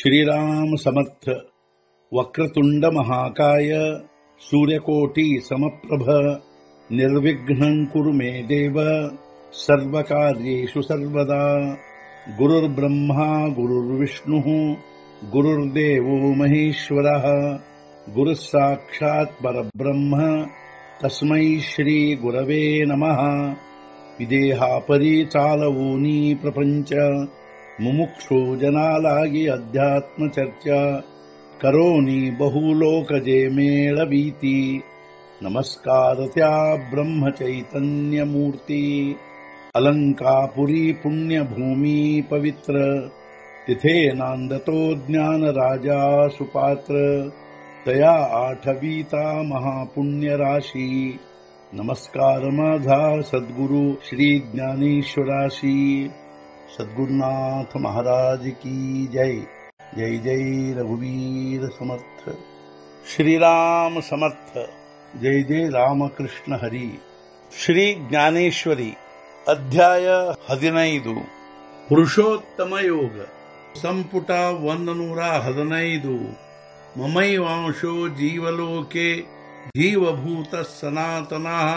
श्रीराम समर्थ। वक्रतुंड महाकाय सूर्यकोटि समप्रभ निर्विघ्नं कुरु मे देव सर्वकार्येषु सर्वदा। गुरुर्ब्रह्मा गुरुर्विष्णुः गुरुर्देवो महेश्वरः गुरुः साक्षात् परब्रह्म तस्मै श्री गुरवे नमः। विदेहापरि चालवूनी प्रपंच मुमुक्षु जनालागी अध्यात्म चर्चा करोनी बहुलोकजे मेळवीती। नमस्कार त्या ब्रह्म चैतन्य मूर्ती अलंकापुरी पुण्यभूमी पवित्र तिथे नांदतो ज्ञान राजा सुपात्र तया आठवीता महापुण्य राशी। नमस्कार माझा सद्गुरु श्री ज्ञानेश्वराशी। सद्गुरुनाथ महाराज की जय। जय जय रघुवीर समर्थ। श्रीराम समर्थ। जय जय रामकृष्ण हरी। श्री ज्ञानेश्वरी अध्याय 15 पुरुषोत्तम योग संपुಟ 115। ममैवांशो जीवलोके जीवभूत सनातनः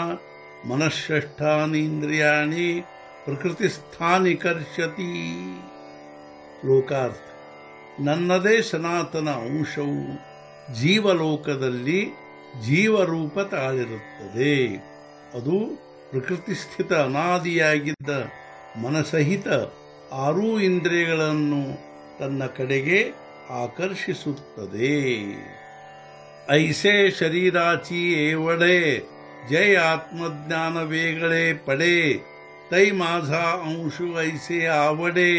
मनःषष्ठानीन्द्रियाणि ಪ್ರಕೃತಿಸ್ಥಾನಿ ಕರ್ಷತಿ। ಲೋಕಾರ್ಥ ನನ್ನದೇ ಸನಾತನ ಅಂಶವು ಜೀವಲೋಕದಲ್ಲಿ ಜೀವರೂಪ ತಾಳಿರುತ್ತದೆ. ಅದು ಪ್ರಕೃತಿಸ್ಥಿತ ಅನಾದಿಯಾಗಿದ್ದ ಮನಸಹಿತ 6 ಇಂದ್ರಿಯಗಳನ್ನು ತನ್ನ ಕಡೆಗೆ ಆಕರ್ಷಿಸುತ್ತದೆ. ಐಸೆ ಶರೀರಾಚಿ ಏವಡೆ ಜೈ ಆತ್ಮಜ್ಞಾನ ವೇಗಳೆ ಪಡೆ तै माझा अंशु ऐसे आवडे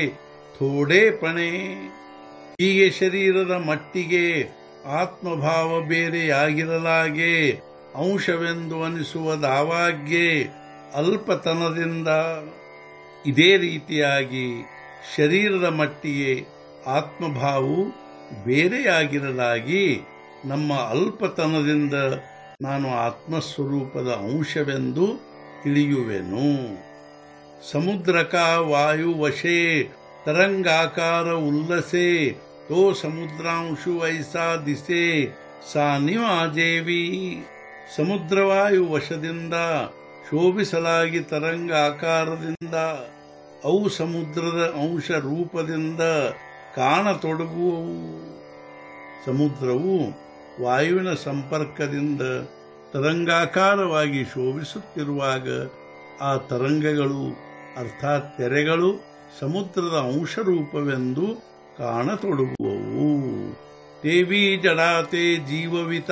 ಥೋಡೆಪಣೆ। ಹೀಗೆ ಶರೀರದ ಮಟ್ಟಿಗೆ ಆತ್ಮಭಾವ ಬೇರೆಯಾಗಿರಲಾಗೆ ಅಂಶವೆಂದು ಅನಿಸುವುದಾವಾಗ್ಯೆ ಅಲ್ಪತನದಿಂದ. ಇದೇ ರೀತಿಯಾಗಿ ಶರೀರದ ಮಟ್ಟಿಗೆ ಆತ್ಮಭಾವವು ಬೇರೆಯಾಗಿರಲಾಗಿ ನಮ್ಮ ಅಲ್ಪತನದಿಂದ ನಾನು ಆತ್ಮಸ್ವರೂಪದ ಅಂಶವೆಂದು ತಿಳಿಯುವೆನು. ಸಮುದ್ರಕ ವಾಯು ವಶೇ तरंगाकार उल्लसे तो समुद्रांशु ऐसा दिसे सानिवाजेवी। ಸಮುದ್ರವಾಯು ವಶದಿಂದ ಶೋಭಿಸಲಾಗಿ ತರಂಗ ಆಕಾರದಿಂದ ಅವು ಸಮುದ್ರದ ಅಂಶ ರೂಪದಿಂದ ಕಾಣತೊಡಗುವವು. ಸಮುದ್ರವು ವಾಯುವಿನ ಸಂಪರ್ಕದಿಂದ ತರಂಗಾಕಾರವಾಗಿ ಶೋಭಿಸುತ್ತಿರುವಾಗ ಆ ತರಂಗಗಳು ಅರ್ಥಾತ್ ತೆರೆಗಳು ಸಮುದ್ರದ ಅಂಶರೂಪವೆಂದು ಕಾಣತೊಡಗುವವು. ದೇವಿ ಜಡಾತೆ ಜೀವವಿತ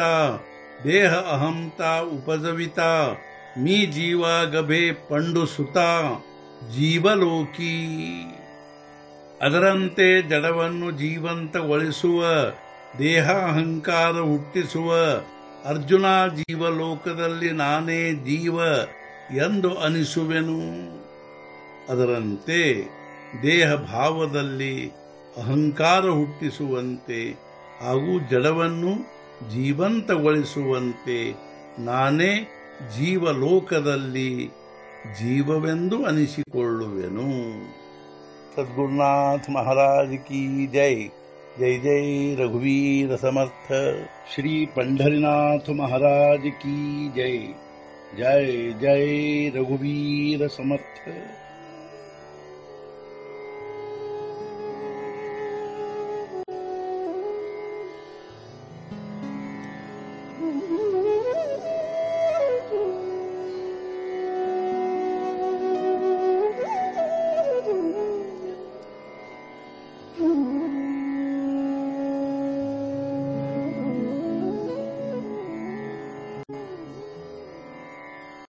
ದೇಹ ಅಹಂತ ಉಪಜವಿತ ಮೀ ಜೀವ ಗಭೆ ಪಂಡು ಸುತ ಜೀವಲೋಕಿ. ಅದರಂತೆ ಜಡವನ್ನು ಜೀವಂತಗೊಳಿಸುವ ದೇಹ ಅಹಂಕಾರ ಹುಟ್ಟಿಸುವ ಅರ್ಜುನ ಜೀವಲೋಕದಲ್ಲಿ ನಾನೇ ಜೀವ ಎಂದು ಅನಿಸುವೆನು. ಅದರಂತೆ ದೇಹ ಭಾವದಲ್ಲಿ ಅಹಂಕಾರ ಹುಟ್ಟಿಸುವಂತೆ ಹಾಗೂ ಜಡವನ್ನು ಜೀವಂತಗೊಳಿಸುವಂತೆ ನಾನೇ ಜೀವಲೋಕದಲ್ಲಿ ಜೀವವೆಂದು ಅನಿಸಿಕೊಳ್ಳುವೆನು. ಸದ್ಗುರುನಾಥ ಮಹಾರಾಜ್ ಕಿ ಜೈ. ಜೈ ಜೈ ರಘುವೀರ ಸಮರ್ಥ। ಶ್ರೀ पंढरीनाथ महाराज की जय। जय जय रघुवीर समर्थ।